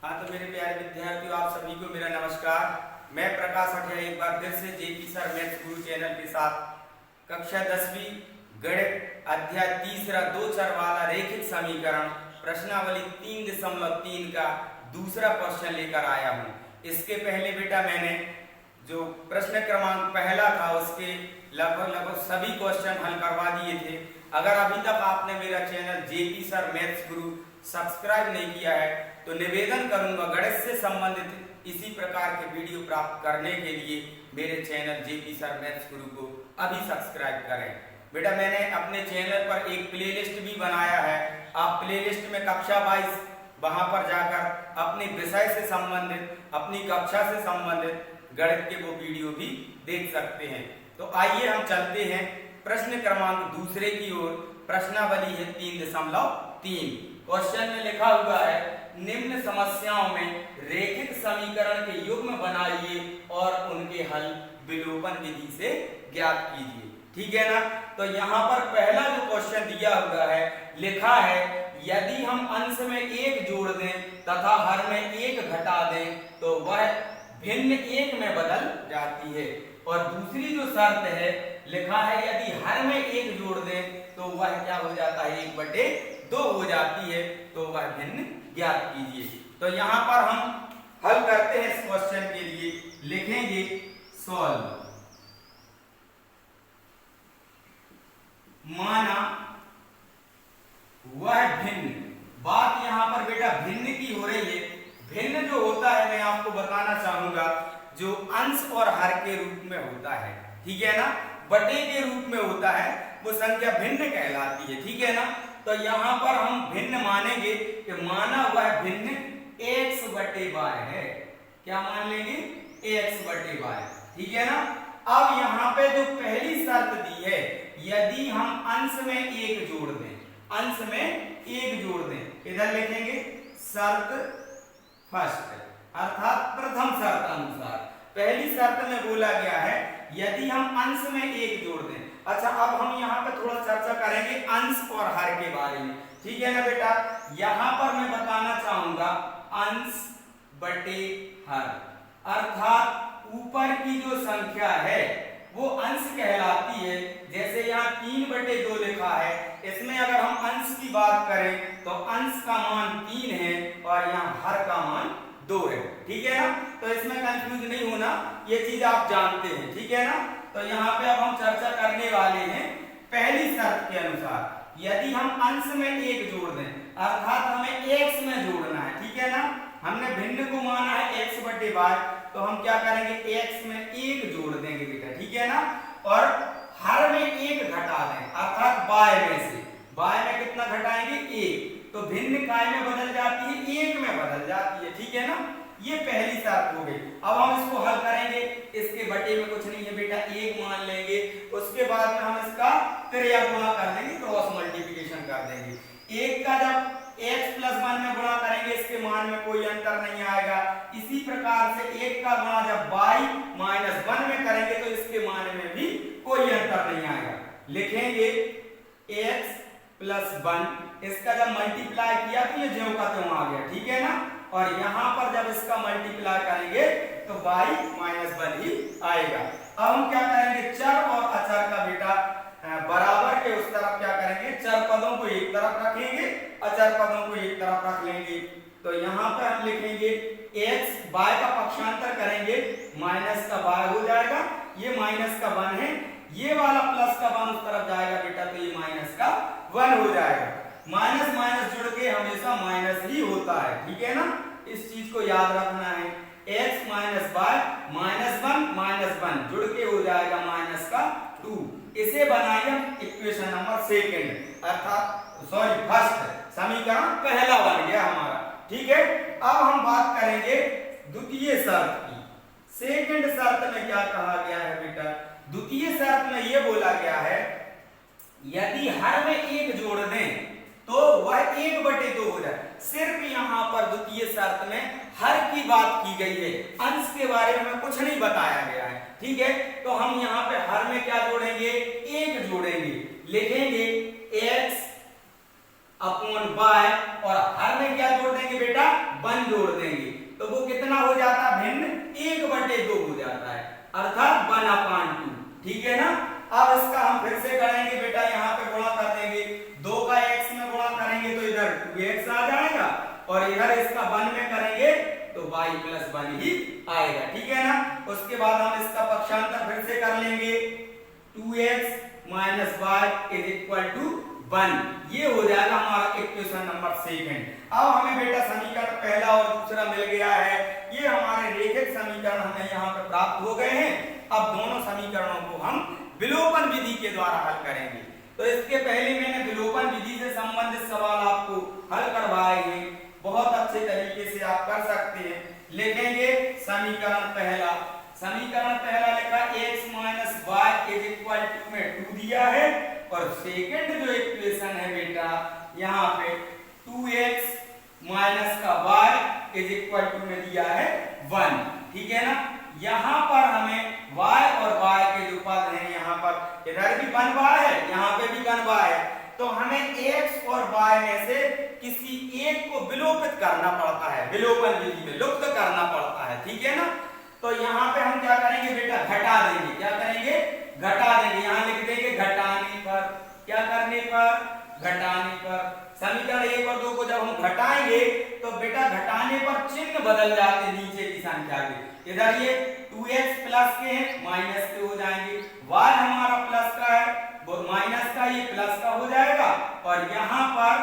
हाँ तो मेरे प्यारे विद्यार्थियों, आप सभी को मेरा नमस्कार। मैं प्रकाश अठिया एक बार फिर से जेपी सर मैथ्स गुरु चैनल के साथ कक्षा 10वीं गणित अध्याय तीसरा दो चर वाला रैखिक समीकरण प्रश्नावली 3.3 का दूसरा क्वेश्चन लेकर आया हूँ। इसके पहले बेटा मैंने जो प्रश्न क्रमांक पहला था उसके लगभग सभी क्वेश्चन हल करवा दिए थे। अगर अभी तक आपने मेरा चैनल जेपी सर मैथ्स गुरु सब्सक्राइब नहीं किया है तो निवेदन करूंगा, गणित से संबंधित इसी प्रकार के वीडियो प्राप्त करने के लिए मेरे चैनल जेपी सर मैथ्स गुरु को अभी सब्सक्राइब करें। बेटा मैंने अपने चैनल पर एक प्लेलिस्ट भी बनाया है। आप प्लेलिस्ट में कक्षा 22 वहां पर जाकर अपने विषय से संबंधित, अपनी कक्षा से संबंधित गणित के वो वीडियो भी देख सकते हैं। तो आइए हम चलते हैं प्रश्न क्रमांक दूसरे की ओर। प्रश्नावली है 3.3। क्वेश्चन में लिखा हुआ है, निम्न समस्याओं में रैखिक समीकरण के युग्म बनाइए और उनके हल विलोपन विधि से ज्ञात कीजिए। ठीक है ना। तो यहाँ पर पहला जो क्वेश्चन दिया हुआ है, लिखा है यदि हम अंश में 1 जोड़ दें तथा हर में 1 घटा दें तो वह भिन्न 1 में बदल जाती है। और दूसरी जो शर्त है, लिखा है यदि हर में 1 जोड़ दें तो वह क्या हो जाता है, 1/2 हो जाती है, तो वह भिन्न ज्ञात कीजिए। तो यहाँ पर हम हल करते हैं इस क्वेश्चन के लिए। लिखेंगे सॉल्व। माना वह भिन्न, बात यहाँ पर बेटा भिन्न की हो रही है। भिन्न जो होता है मैं आपको बताना चाहूंगा, जो अंश और हर के रूप में होता है, ठीक है ना, बटे के रूप में होता है, वो संख्या भिन्न कहलाती है। ठीक है ना। तो यहाँ पर हम भिन्न मानेंगे कि माना हुआ भिन्न x/y है। क्या मान लेंगे, x/y। ठीक है ना। अब यहाँ पे जो पहली शर्त दी है, यदि हम अंश में 1 जोड़ दें, अंश में 1 जोड़ दें, इधर लिखेंगे शर्त फर्स्ट, अर्थात प्रथम शर्त अनुसार पहली शर्त में बोला गया है यदि हम अंश में 1 जोड़ दें। अच्छा, अब हम यहाँ पे थोड़ा चर्चा करेंगे अंश और हर के बारे में। ठीक है ना बेटा। यहाँ पर मैं बताना चाहूंगा अंश बटे हर, अर्थात ऊपर की जो संख्या है वो अंश कहलाती है। जैसे यहाँ 3/2 लिखा है, इसमें अगर हम अंश की बात करें तो अंश का मान 3 है और यहाँ हर का मान 2 है। ठीक है ना। तो इसमें कंफ्यूज नहीं होना, ये चीज आप जानते हैं। ठीक है ना। तो यहाँ पे अब हम चर्चा करने वाले हैं पहली शर्त के अनुसार, यदि हम अंश में 1 जोड़ दें, अर्थात हमें x में जोड़ना है। ठीक है ना। हमने भिन्न को माना है x/y, तो हम क्या करेंगे, x में 1 जोड़ देंगे बेटा। ठीक है ना। और हर में 1 घटा दें, अर्थात y में से, y में कितना घटाएंगे, 1, तो भिन्न काय में बदल जाती है, 1 में बदल जाती है। ठीक है ना। ये पहली शर्त हो गई। अब हम इसको हल करेंगे, इसके बटे में कुछ नहीं है बेटा, 1 मान लेंगे। उसके बाद में हम इसका त्रिया गुणा कर देंगे, क्रॉस मल्टीप्लिकेशन कर देंगे। 1 का जब x+1 में गुणा करेंगे, इसके मान में कोई अंतर नहीं आएगा। इसी प्रकार से 1 का गुणा जब y-1 में करेंगे तो इसके मान में भी कोई अंतर नहीं आएगा। लिखेंगे x+1, इसका जब मल्टीप्लाई किया तो ये ज्यों का त्यों आ गया। ठीक है ना। और यहाँ पर जब इसका मल्टीप्लाई करेंगे तो y-1 ही आएगा। अब हम क्या करेंगे, चर और अचर का बेटा बराबर के उस तरफ क्या करेंगे, चर पदों को एक तरफ रखेंगे, अचर पदों को एक तरफ रख लेंगे। तो यहाँ पे हम लिखेंगे x, y का पक्षांतर करेंगे, माइनस का y हो जाएगा, ये माइनस का 1 है, ये वाला प्लस का 1 उस तरफ जाएगा बेटा, तो ये माइनस का 1 हो जाएगा। माइनस माइनस जुड़ के हमेशा माइनस ही होता है। ठीक है ना। इस चीज को याद रखना है। x - y -1 जुड़ के हो जाएगा माइनस का 2। इसे बनाइए हम इक्वेशन नंबर सेकंड, अर्थात फर्स्ट समीकरण पहला बन गया हमारा। ठीक है। अब हम बात करेंगे द्वितीय शर्त की। सेकंड शर्त में क्या कहा गया है बेटा, द्वितीय शर्त में यह बोला गया है यदि हर में 1 जोड़ दें तो वह 1/2 हो जाए। सिर्फ यहाँ पर द्वितीय शर्त में हर की बात की गई है, अंश के बारे में कुछ नहीं बताया गया है। ठीक है। तो हम यहाँ पे हर में क्या जोड़ेंगे, 1 जोड़ेंगे। लिखेंगे x/y और हर में क्या जोड़ देंगे बेटा, 1 जोड़ देंगे। 2x आ जाएगा और इधर इसका 1 में करेंगे तो y प्लस 1 ही आएगा, ठीक है ना। उसके बाद हम इसका पक्षांतर फिर से कर लेंगे, 2x minus y is equal to 1। ये हो जाएगा हमारा इक्वेशन नंबर 2। अब हमें बेटा समीकरण पहला और दूसरा मिल गया है। ये हमारे रेखिक समीकरण हमें यहाँ पे प्राप्त हो गए हैं। अब दोनों समीकरणों को हम विलोपन विधि के द्वारा हल करेंगे। तो इसके पहले मैंने विलोपन विधि से संबंधित सवाल आपको हल करवाए हैं, बहुत अच्छे तरीके से आप कर सकते हैं। लिखेंगे समीकरण पहला लिखा x minus y is equal to में 2 दिया है और सेकंड जो इक्वेशन है बेटा यहाँ पे 2x माइनस का y इज इक्वल टू में दिया है 1, ठीक है ना। यहाँ पर हमें y और y के जो पद हैं, यहाँ पर इधर भी 1 y है, यहाँ पे भी 1 y है, तो हमें x और y में से किसी एक को विलोपित करना पड़ता है, विलोपन विधि में लुप्त करना पड़ता है, ठीक है ना। तो यहाँ पे हम क्या करेंगे बेटा, घटा देंगे, क्या करेंगे, घटा देंगे। यहाँ लिख देंगे घटाने पर, क्या करने पर, घटाने पर। समीकरण 1 और 2 को जब हम घटाएंगे तो बेटा घटाने पर चिन्ह बदल जाते हैं नीचे की संख्या के। इधर ये 2x प्लस के हैं, माइनस के हो जाएंगे, y हमारा प्लस का है, माइनस का ये प्लस का हो जाएगा, और यहाँ पर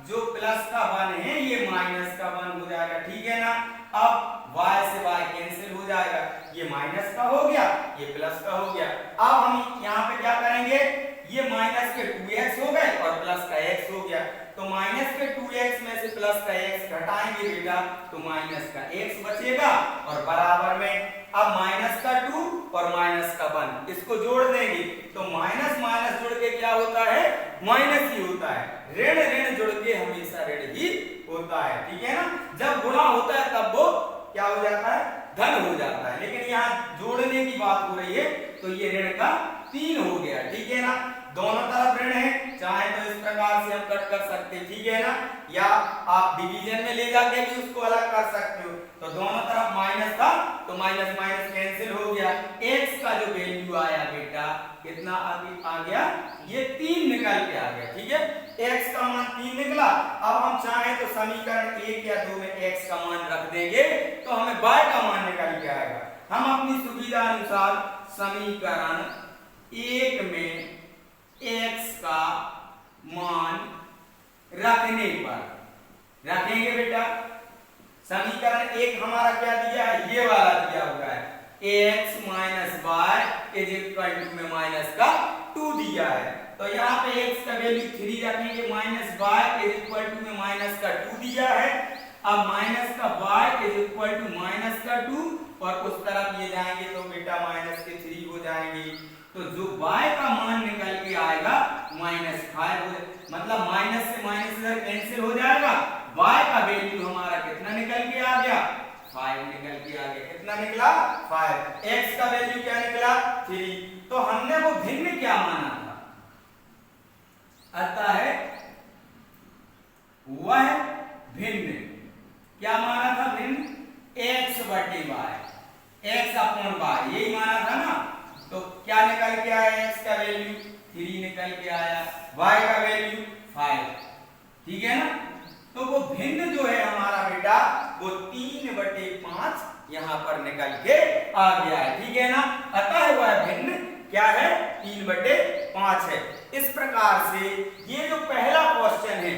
जो प्लस का 1 है ये माइनस का 1 हो जाएगा, ठीक है ना। अब y से y कैंसिल हो जाएगा, ये माइनस का हो गया, ये प्लस का हो गया। अब हम यहाँ पे क्या करेंगे, ये माइनस के 2x हो गए और प्लस का x हो गया, तो माइनस के 2x में से प्लस का x घटाएंगे बेटा तो माइनस का x बचेगा और बराबर में अब माइनस का 2 और माइनस का 1 इसको जोड़ देंगे तो माइनस माइनस जुड़ के क्या होता है, माइनस ही होता है। ऋण ऋण जुड़ के हमेशा ऋण ही होता है, ठीक है ना। जब गुणा होता है तब वो क्या हो जाता है, धन हो जाता है, लेकिन यहाँ जोड़ने की बात हो रही है तो ये ऋण का 3 हो गया, ठीक है ना। दोनों तरफ ऋण है, चाहे तो इस प्रकार से हम कट कर सकते हैं, ठीक है ना, या आप डिवीजन में ले जाके भी उसको अलग कर सकते हो। तो दोनों तरफ माइनस था तो माइनस माइनस कैंसिल हो गया, x का जो वैल्यू आया बेटा कितना आ गया, ये 3 निकल के आ गया, ठीक है। x का मान 3 निकला। अब हम चाहे तो समीकरण 1 या 2 में x का मान रख देंगे तो हमें y का मान निकल के आएगा। हम अपनी सुविधा अनुसार समीकरण 1 में x का मान रखने पर रखेंगे बेटा। समीकरण 1 हमारा क्या दिया है, ये वाला दिया हुआ है, x minus y is equal to में माइनस का 2 दिया है, तो यहाँ पे x का वैल्यू 3 रखेंगे, minus y is equal to में माइनस का 2 दिया है। अब माइनस का y is equal to minus का 2 और उस तरफ ये जाएंगे तो बेटा माइनस के 3 हो जाएंगे, तो जो y का मान निकल के आएगा माइनस 5 हो, मतलब माइनस से माइनस इधर कैंसिल हो जाएगा, y का वैल्यू हमारा कितना निकल के आ गया, 5 निकल के आ गया। कितना निकला, 5। x का वैल्यू क्या निकला, 3। तो हमने वो भिन्न क्या माना था, अतः है वह भिन्न क्या माना था, भिन्न x बटे y, x अपॉन y यही माना था ना। तो क्या निकल के आया, x का वैल्यू 3 निकल के आया, y का वैल्यू 5, ठीक है ना। तो वो भिन्न जो है हमारा बेटा वो 3/5 यहाँ पर निकल के आ गया है, ठीक है ना। अतः वह भिन्न क्या है, 3/5 है। इस प्रकार से ये जो पहला क्वेश्चन है,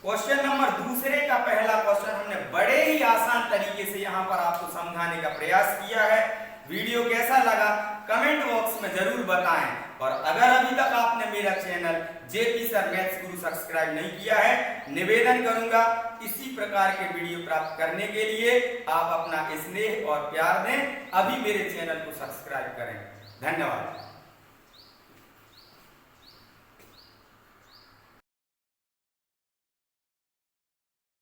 क्वेश्चन नंबर दूसरे का पहला क्वेश्चन हमने बड़े ही आसान तरीके से यहाँ पर आपको समझाने का प्रयास किया है। वीडियो कैसा लगा कमेंट बॉक्स में जरूर बताएं, और अगर अभी तक आपने मेरा चैनल जेपी सर मैथ्स गुरु सब्सक्राइब नहीं किया है, निवेदन करूंगा इसी प्रकार के वीडियो प्राप्त करने के लिए आप अपना स्नेह और प्यार दें, अभी मेरे चैनल को सब्सक्राइब करें। धन्यवाद।